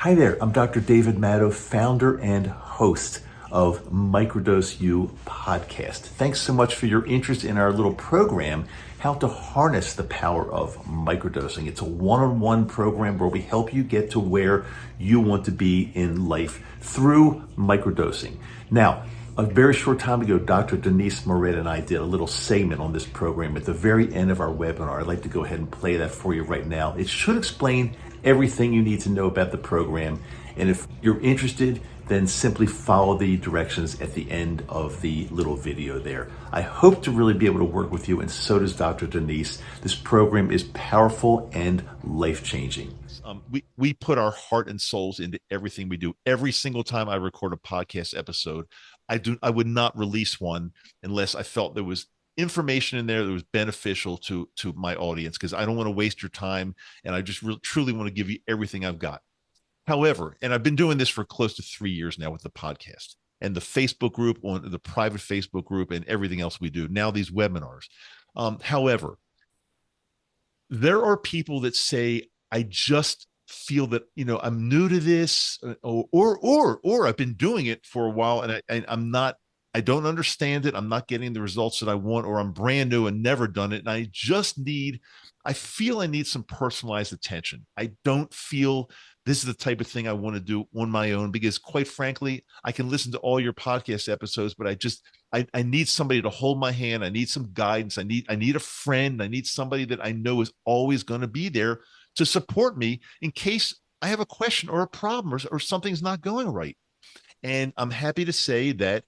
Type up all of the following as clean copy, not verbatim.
Hi there, I'm Dr. David Maddow, founder and host of Microdose You podcast. Thanks so much for your interest in our little program, How to Harness the Power of Microdosing. It's a one-on-one program where we help you get to where you want to be in life through microdosing. Now, a very short time ago, Dr. Denise Moret and I did a little segment on this program at the very end of our webinar. I'd like to go ahead and play that for you right now. It should explain everything you need to know about the program. And if you're interested, then simply follow the directions at the end of the little video there. I hope to really be able to work with you, and so does Dr. Denise. This program is powerful and life-changing. We put our heart and souls into everything we do. Every single time I record a podcast episode, I would not release one unless I felt there was information in there that was beneficial to my audience, because I don't want to waste your time, and I just really, truly want to give you everything I've got. However, and I've been doing this for close to 3 years now with the podcast and the Facebook group, on the private Facebook group, and everything else we do now, these webinars. However, there are people that say, I just feel that, I'm new to this, or I've been doing it for a while, and I don't understand it. I'm not getting the results that I want, or I'm brand new and never done it. And I feel I need some personalized attention. I don't feel this is the type of thing I want to do on my own, because quite frankly, I can listen to all your podcast episodes, but I need somebody to hold my hand. I need some guidance. I need a friend. I need somebody that I know is always going to be there to support me in case I have a question or a problem, or something's not going right. And I'm happy to say that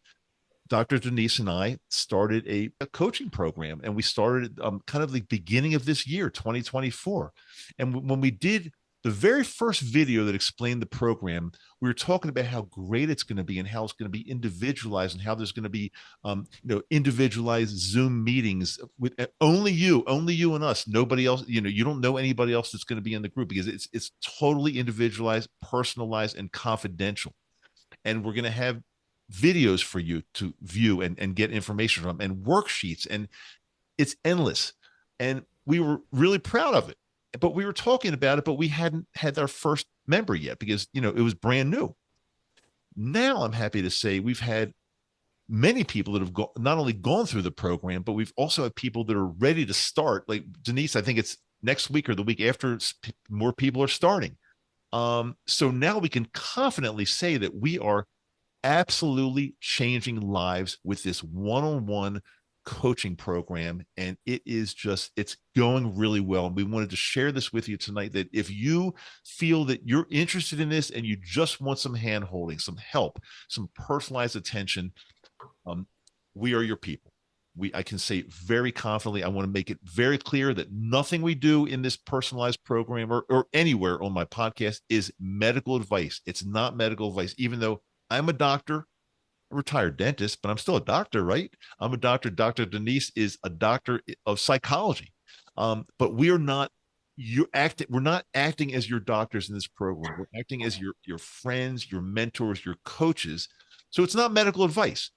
Dr. Denise and I started a coaching program, and we started kind of the beginning of this year, 2024. And when we did the very first video that explained the program, we were talking about how great it's going to be, and how it's going to be individualized, and how there's going to be, individualized Zoom meetings with only you and us, nobody else. You don't know anybody else that's going to be in the group, because it's totally individualized, personalized, and confidential. And we're going to have videos for you to view and get information from, and worksheets, and it's endless. And we were really proud of it, but we were talking about it, but we hadn't had our first member yet, because it was brand new. Now I'm happy to say we've had many people that have not only gone through the program, but we've also had people that are ready to start. Like Denise, I think it's next week or the week after, more people are starting. So now we can confidently say that we are absolutely changing lives with this one-on-one coaching program, and it's going really well. And we wanted to share this with you tonight, that if you feel that you're interested in this and you just want some hand holding, some help, some personalized attention, we are your people. I can say very confidently, I want to make it very clear that nothing we do in this personalized program, or anywhere on my podcast, is medical advice. It's not medical advice, even though I'm a doctor, a retired dentist, but I'm still a doctor, right? I'm a doctor. Dr. Denise is a doctor of psychology. But we're not acting as your doctors in this program. We're acting as your friends, your mentors, your coaches. So it's not medical advice,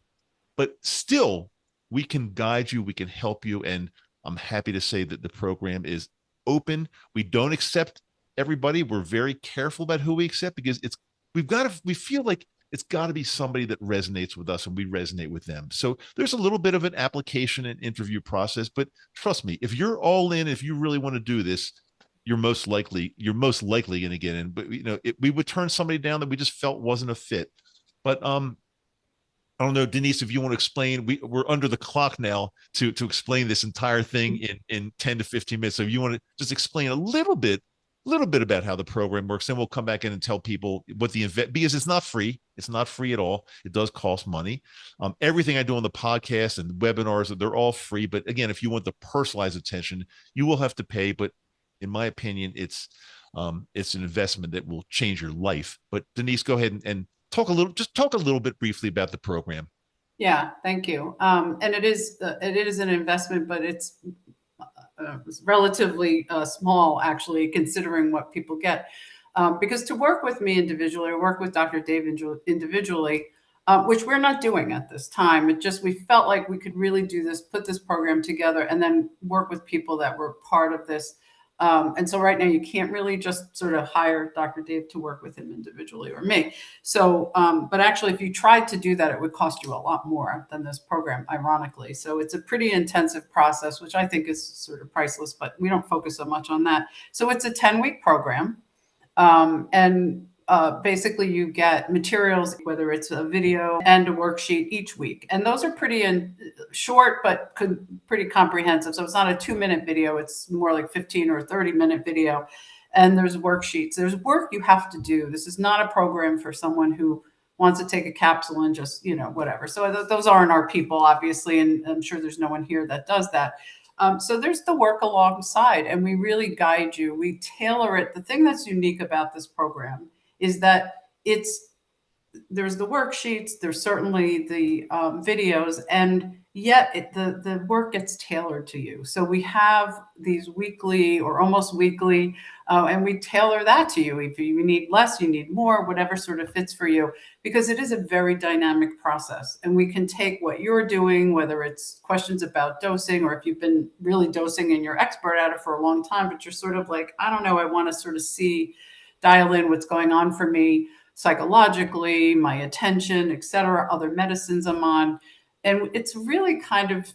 but still we can guide you, we can help you. And I'm happy to say that the program is open. We don't accept everybody. We're very careful about who we accept, because we feel like it's got to be somebody that resonates with us, and we resonate with them. So there's a little bit of an application and interview process, but trust me, if you're all in, if you really want to do this, you're most likely going to get in. But we would turn somebody down that we just felt wasn't a fit. But I don't know, Denise, if you want to explain, we're under the clock now to explain this entire thing in 10 to 15 minutes. So if you want to just explain a little bit about how the program works, then we'll come back in and tell people what because it's not free. It's not free at all. It does cost money. Everything I do on the podcast and webinars, they're all free. But again, if you want the personalized attention, you will have to pay. But in my opinion, it's an investment that will change your life. But Denise, go ahead and talk a little bit briefly about the program. Yeah, thank you. And it is an investment, but it's relatively small, actually, considering what people get. Because to work with me individually, or work with Dr. Dave individually, which we're not doing at this time, we felt like we could really do this, put this program together, and then work with people that were part of this And so right now you can't really just sort of hire Dr. Dave to work with him individually or me. So, but actually, if you tried to do that, it would cost you a lot more than this program, ironically. So it's a pretty intensive process, which I think is sort of priceless, but we don't focus so much on that. So it's a 10-week program. And basically, you get materials, whether it's a video and a worksheet each week. And those are pretty short, but pretty comprehensive. So it's not a 2-minute video, it's more like 15 or 30-minute video. And there's worksheets, there's work you have to do. This is not a program for someone who wants to take a capsule and just, whatever. So those aren't our people, obviously. And I'm sure there's no one here that does that. So there's the work alongside, and we really guide you. We tailor it. The thing that's unique about this program is that there's the worksheets, there's certainly the videos, and yet the work gets tailored to you. So we have these weekly or almost weekly, and we tailor that to you. If you need less, you need more, whatever sort of fits for you, because it is a very dynamic process. And we can take what you're doing, whether it's questions about dosing, or if you've been really dosing and you're expert at it for a long time, but you're sort of like, I don't know, I want to sort of dial in what's going on for me psychologically, my attention, et cetera, other medicines I'm on. And it's really kind of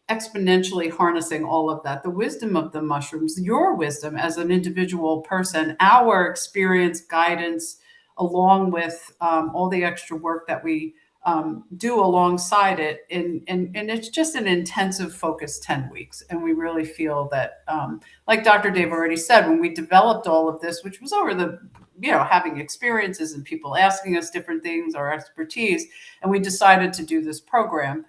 exponentially harnessing all of that, the wisdom of the mushrooms, your wisdom as an individual person, our experience, guidance, along with all the extra work that we do alongside it. And it's just an intensive focused 10 weeks. And we really feel that, like Dr. Dave already said, when we developed all of this, which was over the having experiences and people asking us different things, our expertise, and we decided to do this program,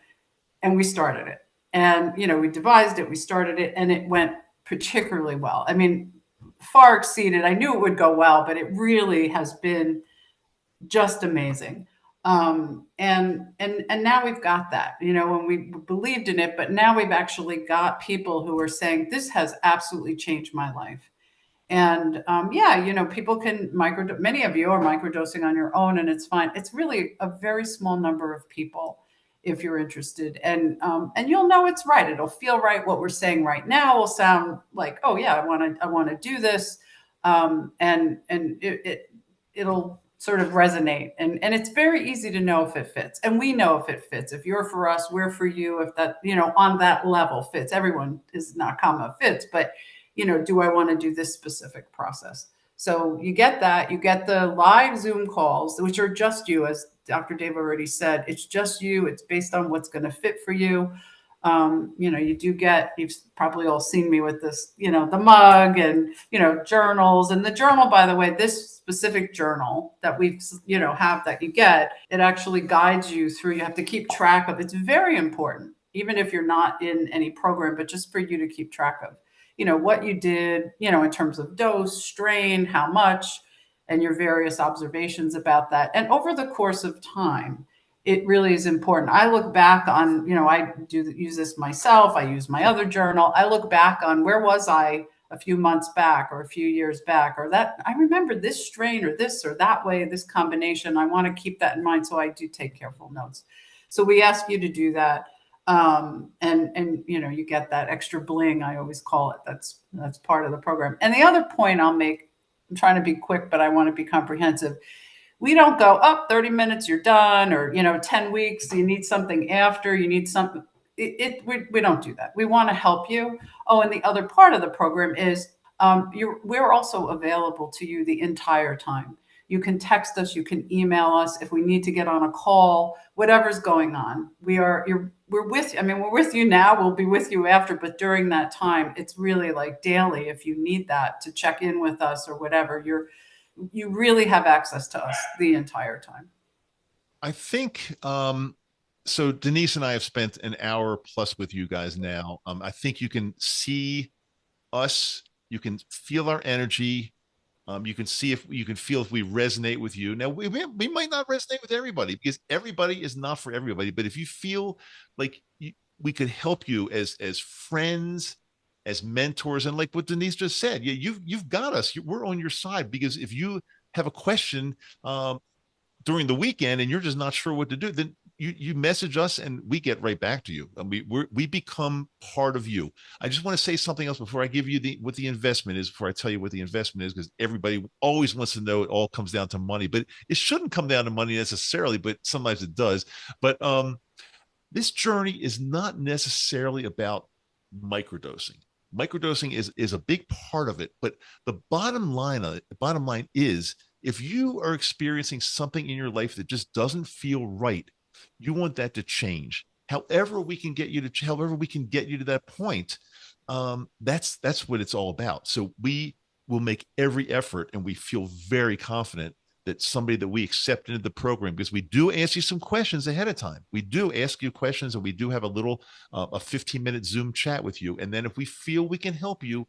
and we started it. And, we devised it, we started it, and it went particularly well. I mean, far exceeded. I knew it would go well, but it really has been just amazing. And now we've got that, when we believed in it, but now we've actually got people who are saying, this has absolutely changed my life. And people can many of you are microdosing on your own, and it's fine. It's really a very small number of people if you're interested. And you'll know it's right. It'll feel right. What we're saying right now will sound like, oh yeah, I want to do this. And it'll sort of resonate. And it's very easy to know if it fits. And we know if it fits. If you're for us, we're for you. If that, on that level fits. Everyone is not comma fits, but do I want to do this specific process? So you get that. You get the live Zoom calls, which are just you, as Dr. Dave already said. It's just you. It's based on what's going to fit for you. You've probably all seen me with this, the mug and, journals. And the journal, by the way, this specific journal that we, have that you get, it actually guides you through. You have to keep track of. It's very important, even if you're not in any program, but just for you to keep track of. What you did, in terms of dose, strain, how much, and your various observations about that. And over the course of time, it really is important. I look back on, I use this myself. I use my other journal. I look back on where was I a few months back or a few years back, or that I remember this strain or this or that way, this combination. I want to keep that in mind. So I do take careful notes. So we ask you to do that. And you get that extra bling, I always call it. That's part of the program. And the other point I'll make, I'm trying to be quick, but I want to be comprehensive. We don't go up 30 minutes, you're done, or 10 weeks, you need something after, you need something. We don't do that. We want to help you. Oh, and the other part of the program is we're also available to you the entire time. You can text us, you can email us if we need to get on a call, whatever's going on. We're with you. I mean, we're with you now, we'll be with you after, but during that time, it's really like daily. If you need that to check in with us or whatever, you really have access to us the entire time. I think so. Denise and I have spent an hour plus with you guys now. I think you can see us, you can feel our energy. You can see if you can feel if we resonate with you. Now we might not resonate with everybody because everybody is not for everybody. But if you feel like we could help you as friends, as mentors, and like what Denise just said, you've got us. We're on your side because if you have a question during the weekend and you're just not sure what to do, then you message us and we get right back to you. And we become part of you. I just want to say something else before I give you what the investment is, before I tell you what the investment is, because everybody always wants to know it all comes down to money, but it shouldn't come down to money necessarily, but sometimes it does. But this journey is not necessarily about microdosing. Microdosing is a big part of it, but the bottom line is if you are experiencing something in your life that just doesn't feel right, you want that to change. However we can get you to that point, that's what it's all about. So we will make every effort, and we feel very confident that somebody that we accept into the program, because we do ask you some questions ahead of time. We do ask you questions, and we do have a 15-minute Zoom chat with you. And then if we feel we can help you,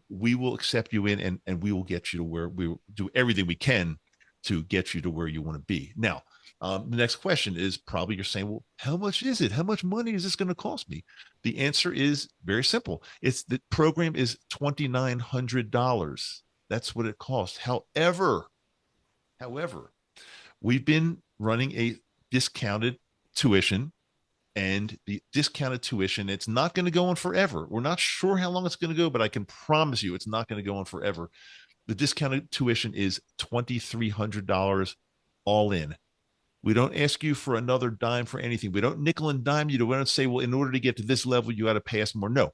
we will accept you in, and we will get you to where we will do everything we can to get you to where you want to be. Now, the next question is probably you're saying, well, how much is it? How much money is this going to cost me? The answer is very simple. The program is $2,900. That's what it costs. However, we've been running a discounted tuition, and the discounted tuition, it's not going to go on forever. We're not sure how long it's going to go, but I can promise you it's not going to go on forever. The discounted tuition is $2,300 all in. We don't ask you for another dime for anything. We don't nickel and dime you. We don't say, well, in order to get to this level, you got to pay us more. No,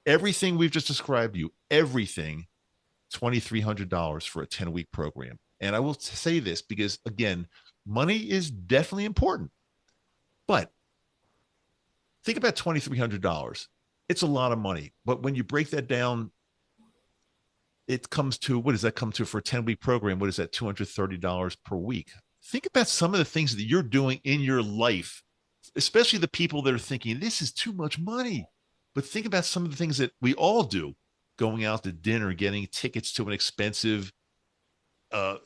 everything we've just described to you, everything, $2,300 for a 10-week program. And I will say this because, again, money is definitely important. But think about $2,300. It's a lot of money. But when you break that down, it comes to, what does that come to for a 10-week program? What is that, $230 per week? Think about some of the things that you're doing in your life, especially the people that are thinking, this is too much money. But think about some of the things that we all do, going out to dinner, getting tickets to an expensive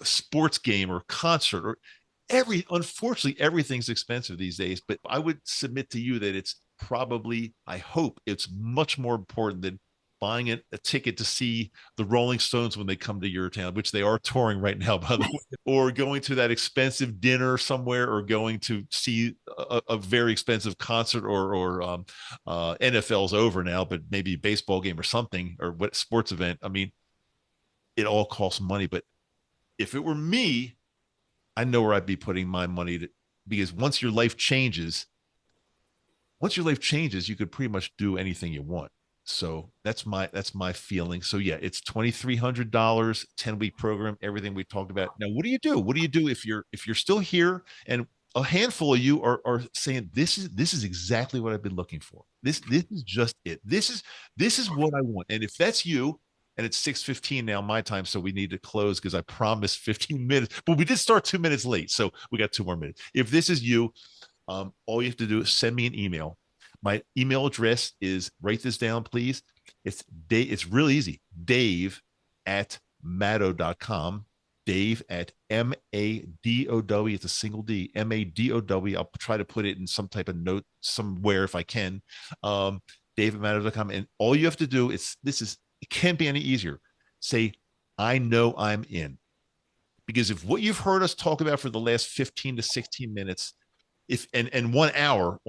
sports game or concert, or unfortunately everything's expensive these days. But I would submit to you that it's probably, I hope it's much more important than buying a ticket to see the Rolling Stones when they come to your town, which they are touring right now, by the way, or going to that expensive dinner somewhere, or going to see a very expensive concert, or NFL's over now, but maybe a baseball game or something, or what sports event. I mean, it all costs money. But if it were me, I know where I'd be putting my money because once your life changes, you could pretty much do anything you want. So that's my feeling. So yeah, it's $2,300, 10-week program, everything we talked about. Now, what do you do? What do you do if you're still here and a handful of you are saying this is exactly what I've been looking for. This is just it. This is what I want. And if that's you, and it's 6:15 now my time, so we need to close because I promised 15 minutes, but we did start 2 minutes late, so we got 2 more minutes. If this is you, all you have to do is send me an email. My email address is, write this down, please. It's real easy. Dave@madow.com. Dave@MADOW. It's a single D. MADOW. I'll try to put it in some type of note somewhere if I can. Dave@madow.com. And all you have to do is, it can't be any easier. Say, I know I'm in. Because if what you've heard us talk about for the last 15 to 16 minutes, and 1 hour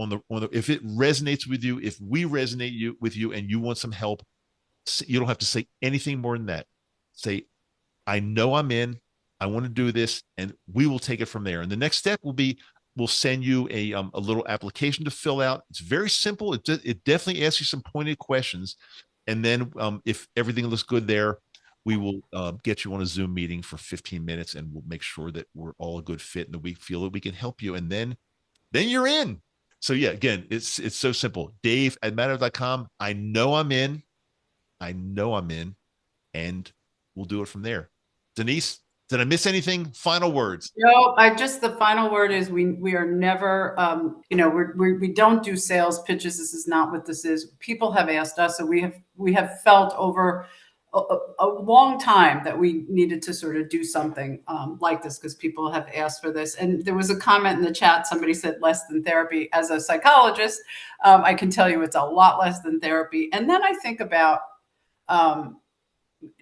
if it resonates with you, if we resonate with you and you want some help, you don't have to say anything more than that. Say, I know I'm in, I want to do this, and we will take it from there. And the next step will be, we'll send you a little application to fill out. It's very simple. It definitely asks you some pointed questions. And then if everything looks good there, we will get you on a Zoom meeting for 15 minutes, and we'll make sure that we're all a good fit and that we feel that we can help you. And then you're in. So yeah, again, it's so simple. Dave@madow.com. I know I'm in. And we'll do it from there. Denise, did I miss anything? Final words. No, the final word is we are never, we don't do sales pitches. This is not what this is. People have asked us, and we have felt over a long time that we needed to sort of do something like this, because people have asked for this. And there was a comment in the chat. Somebody said less than therapy. As a psychologist, I can tell you it's a lot less than therapy. And then I think about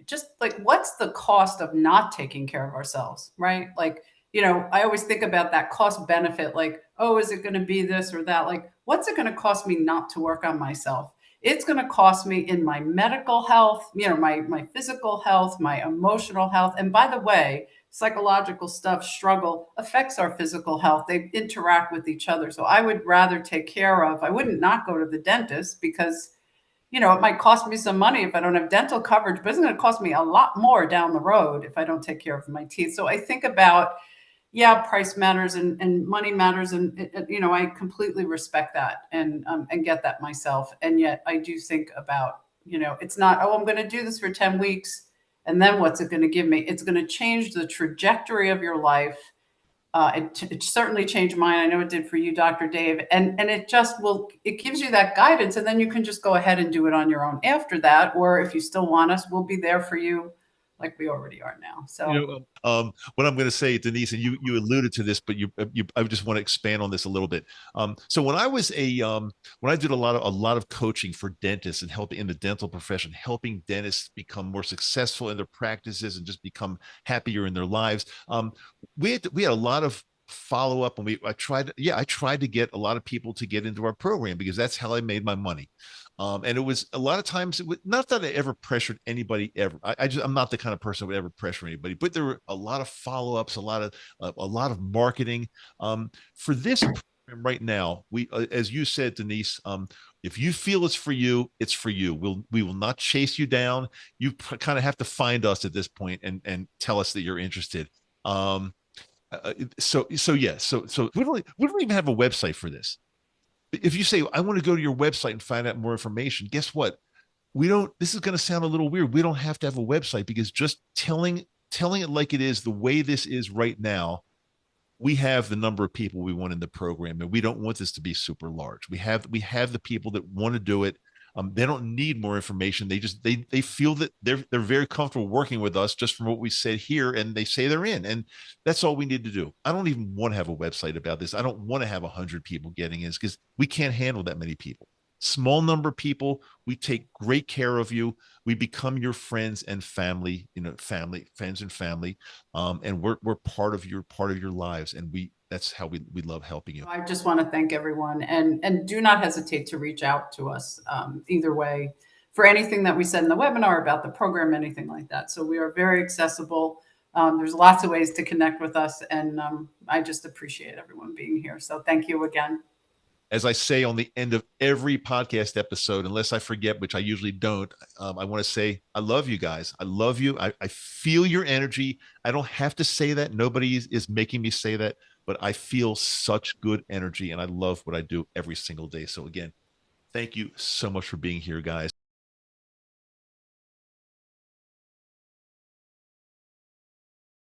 just like, what's the cost of not taking care of ourselves, right? Like, I always think about that cost benefit, like, oh, is it going to be this or that? Like, what's it going to cost me not to work on myself? It's going to cost me in my medical health, my physical health, my emotional health. And by the way, psychological stuff, struggle affects our physical health. They interact with each other. So I would rather take care of, I wouldn't not go to the dentist because it might cost me some money if I don't have dental coverage, but it's going to cost me a lot more down the road if I don't take care of my teeth. So I think about, yeah, price matters and money matters. And, I completely respect that and get that myself. And yet I do think about, it's not, oh, I'm going to do this for 10 weeks. And then what's it going to give me? It's going to change the trajectory of your life. It certainly changed mine. I know it did for you, Dr. Dave. And it just it gives you that guidance. And then you can just go ahead and do it on your own after that. Or if you still want us, we'll be there for you like we already are now. So, what I'm going to say, Denise, and you alluded to this, but I just want to expand on this a little bit. So when I was when I did a lot of coaching for dentists and helping in the dental profession, helping dentists become more successful in their practices and just become happier in their lives, we had a lot of follow up, and I tried to get a lot of people to get into our program because that's how I made my money. And it was a lot of times, not that I ever pressured anybody ever. I'm not the kind of person who would ever pressure anybody, but there were a lot of follow-ups, a lot of marketing. For this program right now, as you said, Denise, if you feel it's for you, it's for you. We will not chase you down. You kind of have to find us at this point and tell us that you're interested. So we don't even have a website for this. If you say, I want to go to your website and find out more information, guess what? This is going to sound a little weird. We don't have to have a website because just telling it like it is, the way this is right now, we have the number of people we want in the program, and we don't want this to be super large. We have the people that want to do it. They don't need more information. They feel that they're very comfortable working with us just from what we said here, and they say they're in, and that's all we need to do. I don't even want to have a website about this. I don't want to have 100 people getting in because we can't handle that many people. Small number of people. We take great care of you. We become your friends and family. Friends and family, and we're part of your lives, and that's how we love helping you. I just want to thank everyone and do not hesitate to reach out to us either way for anything that we said in the webinar about the program, anything like that. So we are very accessible. There's lots of ways to connect with us, and I just appreciate everyone being here. So thank you again. As I say on the end of every podcast episode, unless I forget, which I usually don't, I want to say, I love you guys. I love you. I feel your energy. I don't have to say that. Nobody is making me say that, but I feel such good energy and I love what I do every single day. So again, thank you so much for being here, guys.